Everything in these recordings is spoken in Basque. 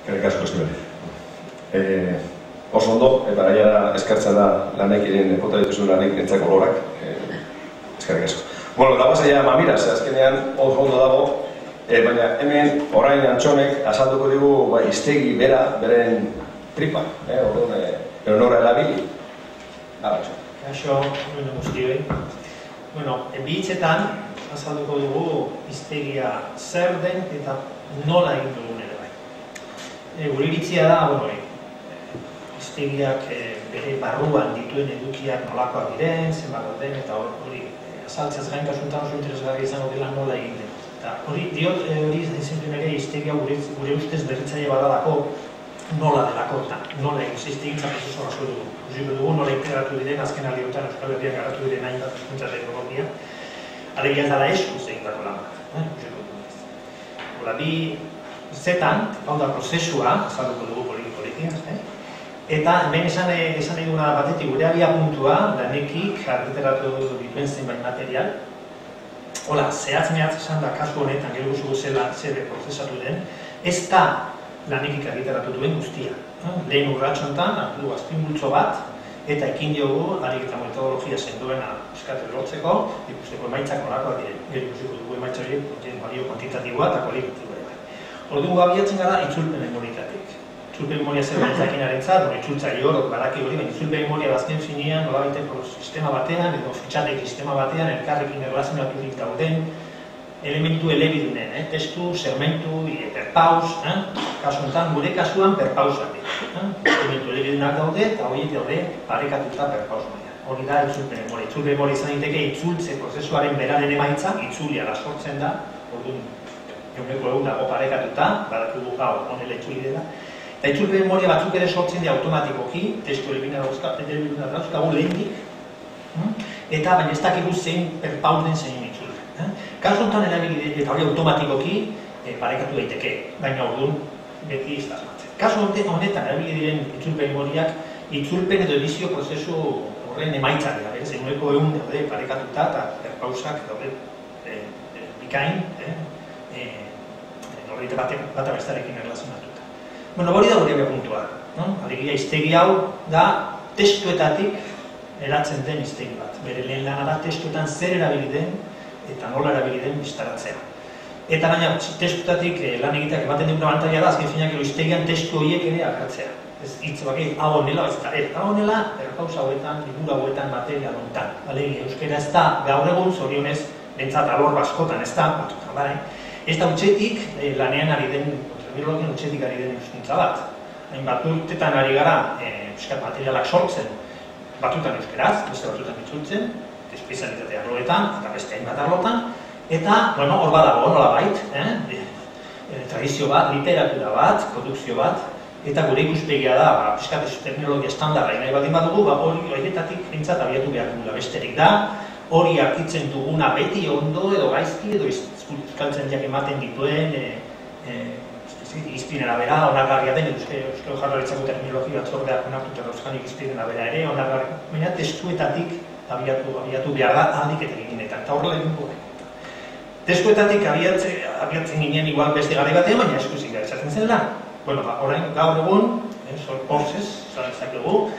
Eskerrik asko, Esteban. Oso ondo, eta gaia eskertzen da lanekin, bota dituzun lanek entzako lorak. Eskerrik asko. Bueno, la base ya mamira, azkenean oso ondo dago, baina hemen orain Antxonek azalduko digu hiztegi beren tripa, nora erabili. Kaixo, guztioi. Bueno, bi hitzetan azalduko dugu hiztegia zer den eta nola egin dugun ere bai. Gure iritzia da, hiztegiak bere barruan dituen edukiak nolakoak diren, zenbat den, eta hori azaltzeaz gain kasuntan oso interesgarria izango dela nola egin den. Eta hori diot, hori zentzen ere hiztegia gure ustez berritzaile badalako nola delako eta nola egin hiztegintza prozesua oso dugu. Ikusiko dugu nola integratu diren azken aldiotan Euskal Herrian garatu diren hainbat hizkuntza teknologia. Alegia ez dela eskuz egindako lan bat. Ikusiko dugu ez. Hola, bi zetan, hau da prozesua, azalduko dugu poliki, eta hemen esan nahi duguna batetik gure abia puntua, lanekik argiteratu dituen zenbait material. Hola, zehatz-mehatz esan da kasu honetan, gero guzugu zela zebe prozesatu den, ez da lanekik argiteratu duen guztia. Lehen urratxontan, hartu du azpimultzo bat, eta ekin diogu, harik eta metodologia sendoena eskatzen lortzeko, ikusteko emaitzak nolakoak diren. Gero ikusiko dugu emaitza horiek, balio kuantitatiboa eta kualitatiboa ere. Orduan abiatzen gara itzulpen memorietatik. Itzulpen memoria zer baitzakinaren itzultzaile horok badaki hori, baina itzulpen memoria bazken finean, nolabaiteko sistema batean, edo fitxatek sistema batean, elkarrekin erlazionaturik dauden elementu elebidunen, testu, segmentu, perpaus, kasu honetan, gure kasuan perpausak dira. Elementu elebidunak daude, eta horiek daude parekatuta perpaus baina. Hori da itzulpen memoria. Itzulpen memoria izan daiteke itzultze prozesuaren beraren emaitza, itzulia sortzen da, orduan, eguneko egun dago parekatuta, badakigu hau honela itzuli dela. Eta itzulpen memoria batzuk ere sortzen dira automatikoki, testu elebidunak dauzkagu lehendik, eta baina ez dakigu zein perpaus den zein itzuli. Kasu honetan erabili eta hori automatikoki parekatu daiteke, baina orduan beti ez da asmatzen. Kasu honetan erabili diren itzulpen memoriak, itzulpen edo edizio prozesu horren emaitza dira, beraz, eguneko egun daude parekatuta eta perpausak daude bikain, horreite bat abestarekin erlazionatuta. Bueno, hori da gure puntua. Alegia, hiztegi hau da testuetatik eratzen den hiztegi bat. Bere lehen lana da testuetan zer erabili den eta nola erabili den biztaratzea. Eta baina testuetatik lan egiteak ematen duguna abantaila da, azken finak hiztegian testu horiek ere agertzea. Ez hitz bakit, hau honela, ez da, hau honela, perpausa hauetan, liburu hauetan, material honetan. Euskera ez da, gaur egun, zorionez, bentsat alor baskotan, ez da, batutan da, ez da utxetik lanean ari den, terminologian utxetik ari den hizkuntza bat. Hainbat urtetan ari gara, materialak sortzen, batutan euskeraz, beste batutan itzultzen, espezialitate arloetan, eta beste hainbat arlotan, eta, bueno, hor badago, nolabait, tradizio bat, literatura bat, produkzio bat, eta gure ikuspegia da, piskatez terminologia estandarra nahi baldin badugu, hori horietatik bintzat abiatu behar dugula besterik da, hori arkitzen duguna beti ondo edo gaizki, edo euskaltzaileak ematen dituen, izpirena bera, onargarria den, Euskal Jaurlaritzako terminologia batzordeak onartuta dauzkanik izpirena bera ere, onargarria, baina testuetatik abiatu behar da ahalik eta ginetan, eta horrela egin dugu. Testuetatik abiatzen ginen igual beste gare batean, baina eskuzik gara esaten zen lan. Bueno, orain gaur egun, horzez, zara ezakegu,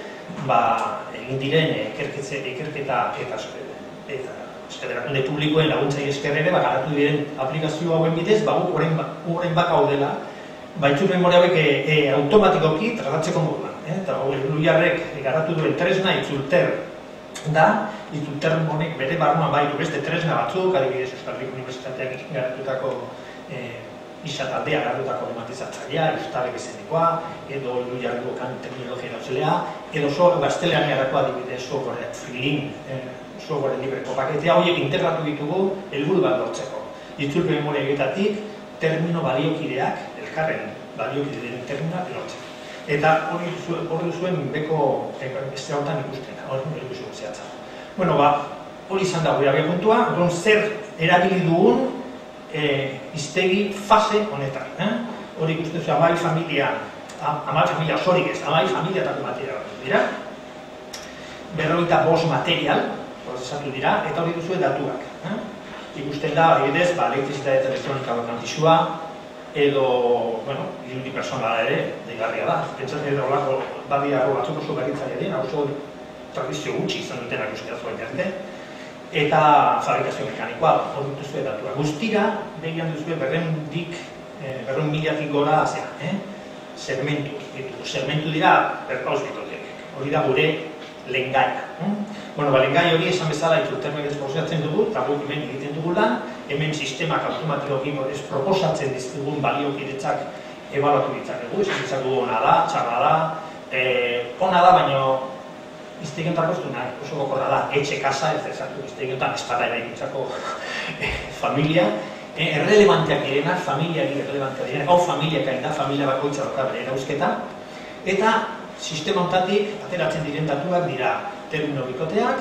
egin diren ikerketa eta eskaderakunde publikoen laguntzai esker ere, garatu diren aplikazio hauen bidez, horrein baka hau dela, itzulpen memoria hauek automatikoki tratatzeko moduan. Eta Luiarrek garatu duen tresna itzulter da, itzulter honek bere barruan baitu beste tresna batzuk, adibidez Euskal Herriko Unibertsitateak garatutako ISA taldea garatutako automatizatzailea, Eustabek izenekoa, edo Luiarreko terminologia dauzelea, edo gaztelean garako adibidez software freelink, software libreko paketea, horiek integratu ditugu helburu bat lortzeko. Itzulpen memoria egitatik termino baliokideak, elkarren baliokideen terminoak lortzeko. Eta hori duzuen beko beste hautan ikusten, hori ikusten zehatza. Bueno, hori izan da gure abiapuntua, zer erabili dugun hiztegi fase honetan. Hori ikusten zuen amai familia osorik ez, amai familiatako material dira. 45 material prozesatu dira, eta hori duzuen datuak. Ikusten da, adibidez, elektrizitate eta elektronika dokumentizua, edo, bueno, irudi personala ere, deigarria da. Pentsatzen dira horako badia arro batzuk oso berritzaile dira, oso tradizio gutxi izan dutenak euskaraz orain arte. Eta fabrikazio mekanikoa, hor dituzue datua. Guztira, begian duzue 200.000 gora segmentu ditugu. Segmentu dira berpauz bitotek. Hori da gure lehengaia. Bueno, lehengai hori esan bezala itzultermen desposatzen dugu, eta guk hemen egiten dugu lan, hemen sistemak automatikoki proposatzen dizkigun baliokidetzak ebaluatu ditzakegu, esan ditzakugu ona da, txarra da, ona da, baina iztegientako ez du nahi, oso gokorra da, etxe kasa, ez ezatu iztegiontan espada eraikuntzako familia, errelevanteak direnak, familiari errelevanteak direnak, hau familiak ari da, familia bakoitza dauka bere erauzketa, eta sistema honetatik ateratzen diren datuak dira termino bikoteak,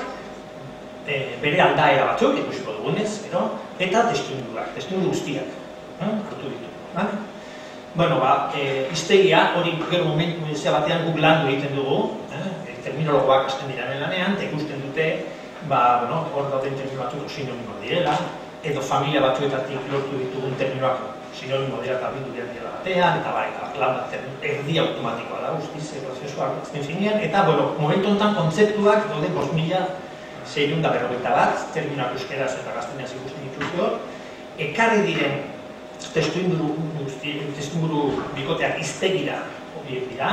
bere aldaera batzuk, ikusiko dugunez, eta testuinguruak guztiak, hartu ditu. Bueno, hiztegia, hori gero momentu batean guk landu egiten dugu, terminologoak hasten diranen lanean, eta ikusten dute, hor dauden termino batzuk sinonimo direla, edo familia batzuetatik lortu ditugun terminoak sinonimo dira eta bildu dira batean, eta erdi automatikoa da, guztiz, prozesuak azten finean, eta, momentu honetan kontzeptuak daude 5.641 terminoak euskeraz eta gazteneaz ikusten dituzio, ekarri diren testuinguru bikoteak hiztegira horiek dira,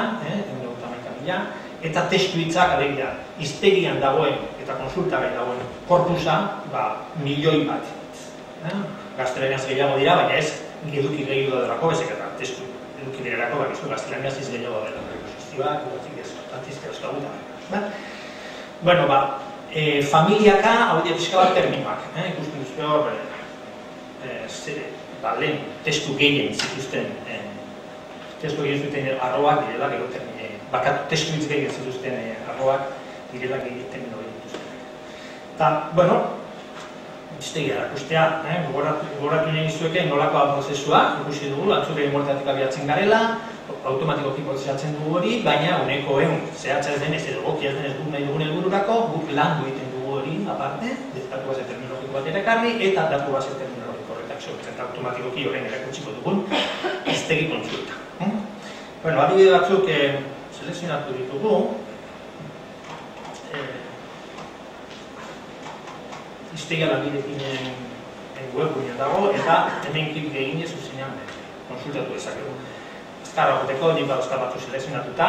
eta testu hitzak alegia hiztegian dagoen eta konsultagai dagoen korpusa, milioi bat. Gaztelaniaz gehiago dira, baina ez eduki gehiago delako, bezek eta testu eduki direlako, gaztelaniaz ez gehiago delako. Sistibak, antizkeraz gaguta. Bueno, familiaka, hau dira pixka bat terminoak. Ikusten duzue hor, lehen testu gehien zituzten arroak direla, bakatu testu hitz gehien zituzten arroak direla gehien termino gehien dituzten. Eta, iztegia erakustea, gogoratu nahi dizueke nolakoa prozesua, ikusi dugu, atzure mortatik abiatzen garela, automatikoki prozesatzen dugu hori, baina uneko zehatza ez denez edo gokia ez denez guk nahi dugun helbururako, guk landu egiten dugu hori, aparte, datu base terminologiko bat erakarri, eta datu base terminologiko horretak sortzen, eta automatikoki horren erakutsiko dugun hiztegi kontsulta. Adibide batzuk selekzionatu ditugu, hiztegia lanbidekinen webgunean dago, eta hemen klik eginez zuzenean konsultatu dezakegu. Azkarra goteko, nik dauzka batzu selekzionatuta,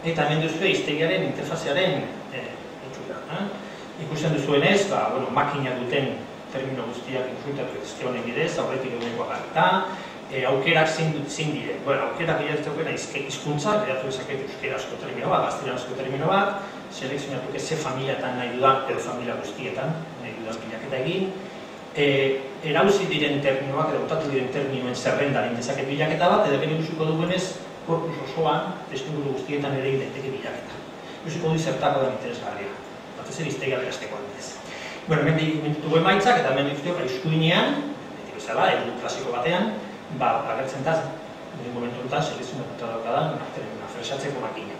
eta hemen duzue hiztegiaren interfazearen itxura. Ikusten duzuenez, makina duten termino guztiak konsultatu dezke honen bidez, aurretik eguneko agarrita, aukerak zein dire. Aukerak bilatzeko hizkuntza, bidatu dezaket euskerazko termino bat, gaztelanazko termino bat, selekzionatuke ze familiatan nahi dudan, edo familia guztietan nahi dudan bilaketa egin. Erauzi diren terminoak, edo botatu diren terminoen zerrendaren dezaket bilaketa bat, edo gero ikusiko dugunez, korpus osoan, testuinguru guztietan ere daiteke bilaketa. Ikusiko du zertako den interesgarria, batez ere hiztegia berazteko aldez. Hemen ditugu emaitzak, eta hemen ditugu eskuinean, beti bezala, edo klasiko batean, agertzen da, momentu honetan, selekzionatuta daukadan, fresatzeko makina.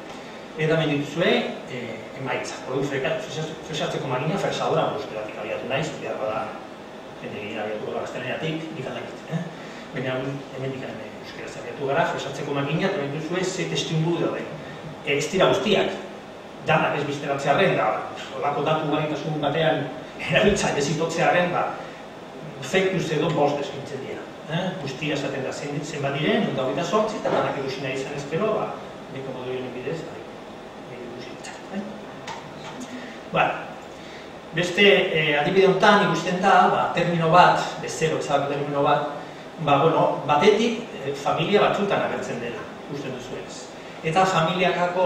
Eta hemen dituzue emaitza. Fresatzeko makina fresadora euskeratik abiatu naiz, behar bada jende gehien abiatu gara gaztelaniatik, dikaldakit. Baina hemen dikan euskeraz abiatu gara, fresatzeko makina, eta hemen dituzue ze testuinguru daude. Ez dira guztiak, danak ez bizteratzearen, olako datu garritasun batean erabiltza ezitotzearen, fektuz edo bost eskintzen dira. Guztia esaten da zenbat diren, 28, eta danak egusi nahi izan ezkero, neko moduren bidez, beste adibide honetan ikusten da, termino bat, bezero bezalako termino bat, batetik familia batzutan agertzen dela, ikusten duzuenez. Eta familiakako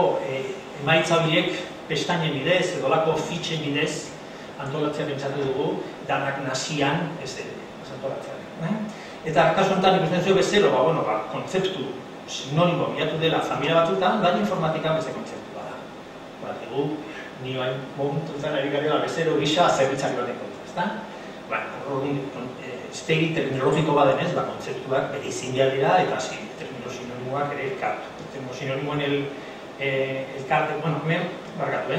emaitza horiek pestainen bidez, edo lako fitxen bidez, antolatzea pentsatu dugu, danak nazian ez antolatzearen. Eta kasu honetan ikusten zuen bezero, kontzeptu sinonimo bilatu dela familia batzutan, baina informatika beste kontzeptu bada. Egu, nioain momentutan ari garela bezero gisa zerbitzak baten kontra, hiztegi terminologiko badenez, kontzeptuak bere izin behar dira, eta termino sinonimoak ere elkartu. Termino sinonimoen elkarte, hemen, barkatu,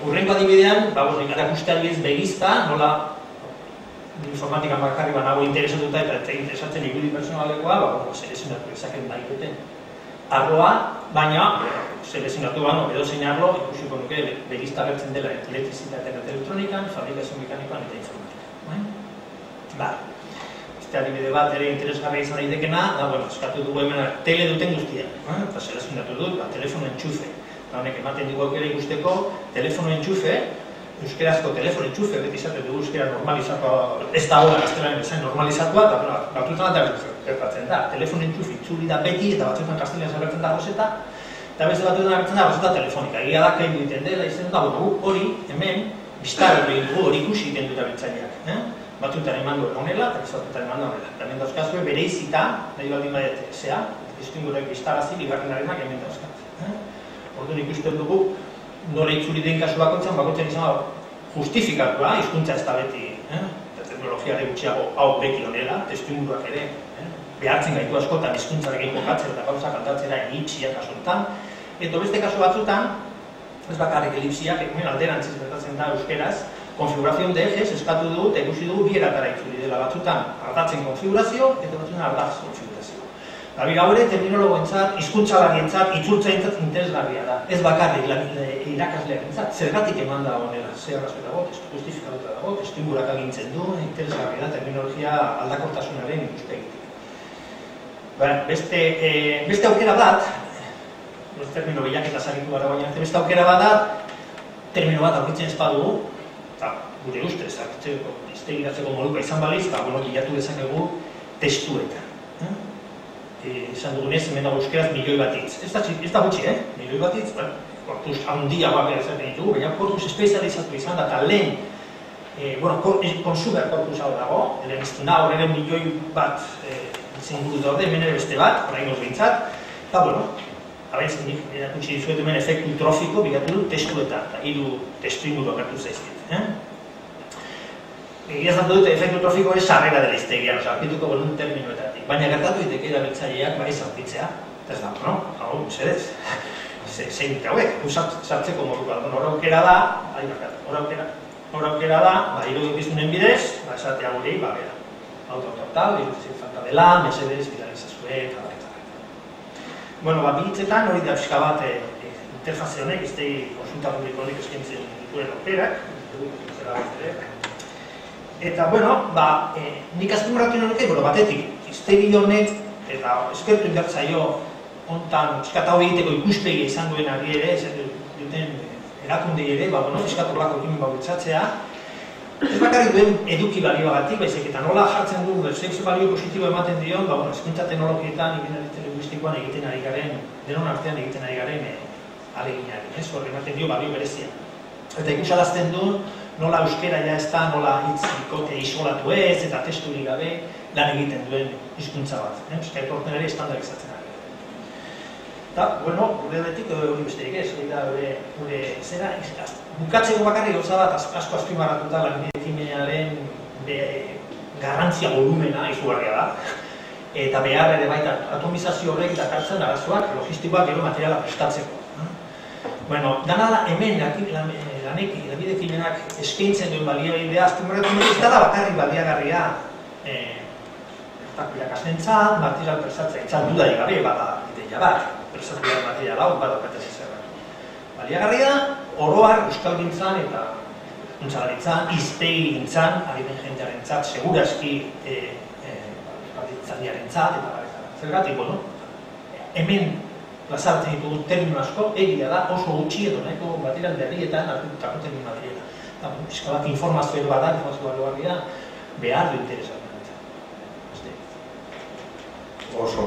urrengo adibidean, erakusteari ez begizta, nola informatika bakarri banago interesatuta eta interesatzen irudi personalekoa, selezionatu ezaken daiteten arloa, baina selezionatu edo zein arlo, ikusiko nuke begizta agertzen dela elektrizitatea eta elektronikan, fabrikazio mekanikoan eta informatikan. Beste adibide bat ere interesgarria izan daitekena, eskatu dugu hemen tele duten guztiak, eta selezionatu dut, telefono entxufe. Honek ematen dugu aukera ikusteko, telefono entxufe, euskerazko telefono entxufe, beti izaten dugu euskera normalizatua, ez da hori gaztelaren bezain normalizatua, eta batzuetan gertatzen da. Telefono entxufe itzuli da beti, eta batzuetan gaztelean agertzen da gozeta, eta beste batzuetan agertzen da gozeta telefonika. Egia da, kailu egiten dela, izan da, hori, hemen, biztarra egin dugu, hori ikusi egiten dut abertzaileak. Batzuetan eman duen honela, eta batzuetan eman duen honela. Eta hemen dauzkazue, bere izita, nahi baldin badete, zea, distingurek biztarazi, bigarrenarenak hemen dauzkaz. Orduan ikusten dugu, nola itzuli den kasu bakoitzan izan justifikatua, hizkuntza ez da beti, teknologiare gutxiago hau beki honela, testuinguruak ere, behartzen gaitu askotan hizkuntzarekin jokatzen eta gauzak aldatzera elipsiak kasuntan, eta beste kasu batzutan, ez bakarrik elipsiak, alderantziz gertatzen da euskeraz, konfigurazion de ejes eskatu dugu eta ikusi dugu bieratara itzuli dela batzutan ardatzen konfigurazio eta batzutan ardaz konfigurazio. Gabira hori, terminologoentzat, hizkuntzalarrientzat, itzultzaintzat interesgarria da. Ez bakarrik irakaslearentzat, zergatik eman da honela, zer arrazoi dago, justifikatuta dago, testuingurak agintzen du, interesgarria da terminologia aldakortasunaren ikuspegitik. Beste aukera bat, termino bilaketa zagitu gara baina, beste aukera bat da, termino bat aurkitzen ez badugu, eta gure ustez, iztegiratzeko moduka izan baliz, bilatu dezakegu testuetan. Esan dugunez, hemen dago euskeraz milioi bat hitz. Ez da gutxi, milioi bat hitz, korpus handia bat ezaten ditugu, baina korpus espezializatu izan da, eta lehen, konsumer korpus hau dago, lehen iztuna horre milioi bat izen guru daude, hemen ere beste bat, horrein behintzat, eta abez, nik erakutsi dizuet hemen efektu trofiko bilatu dut testuetan, eta hiru testu inguru agertu zaizkit. Egia zan dut, efektu trofiko ez sarrera dela iztegian, aurkituko bolun terminoetatik. Baina gertatu diteke erabiltzaileak bai zaurkitzea, eta ez da, hau, mesedez, zein dut hauek, sartzeko moduko da. Hor aukera da, irudiokizunen bidez, esatea guri, bera, auto-tal, irudizien falta dela, mesedez, bidalizazue, eta biltzetan hori da pixka bat interfaze honek, iztegi konsulta publiko honek eskaintzen dituen aukerak, eta, nik azpimarratu nuke, batetik, iztegi honek, eta eskertu indartzaio hontan fiskata hori egiteko ikuspegi izan duen ari ere, duten erakundei ere, fiskatu lako ekimen bautzatzea, ez bakarrik duen eduki balioagatik, baizik eta nola jartzen du, sexu balio positibo ematen dion, hezkuntza teknologietan, ikenaritzen linguistikoan egiten ari garen, denon artean egiten ari garen aleginari, hori ematen dio balio berezia. Eta ikusarazten du, nola euskera ja ez da, nola hitz isolatu ez, eta testurik gabe lan egiten duen hizkuntza bat. Euskara etorten ere estandarizatzen ari. Eta, gure aldetik hori besterik ez, hori da gure zera, bukatzeko bakarrik gauza bat asko azpimarratuta lan ekimenaren garrantzia volumena izugarria da, eta behar ere baita atomizazio horrek dakartzen arazoak logistikoak gero materiala prestatzeko. Dana da hemen lanbide ekimenak eskaintzen duen baliabidea azpimarratu ez dela bakarrik baliagarria irakastentzat, material prestatzailetzat dudarik gabe, bada ideia bat, prestatuaren material hau badaukaten zerratu. Baliagarria oroar euskalgintzan eta hizkuntzalaritzan, hiztegigintzan, ari den jendearentzat, segurazki euskalgintzaniarentzat eta baretara. Zergatik, hemen plazartzen ditugu termino asko, egia da oso gutxi edo nahiko material berrietan hartutako termino materiala. Eta, fiskabat informazio bat da, informazio baliogarria, behar du interesatzen. Oso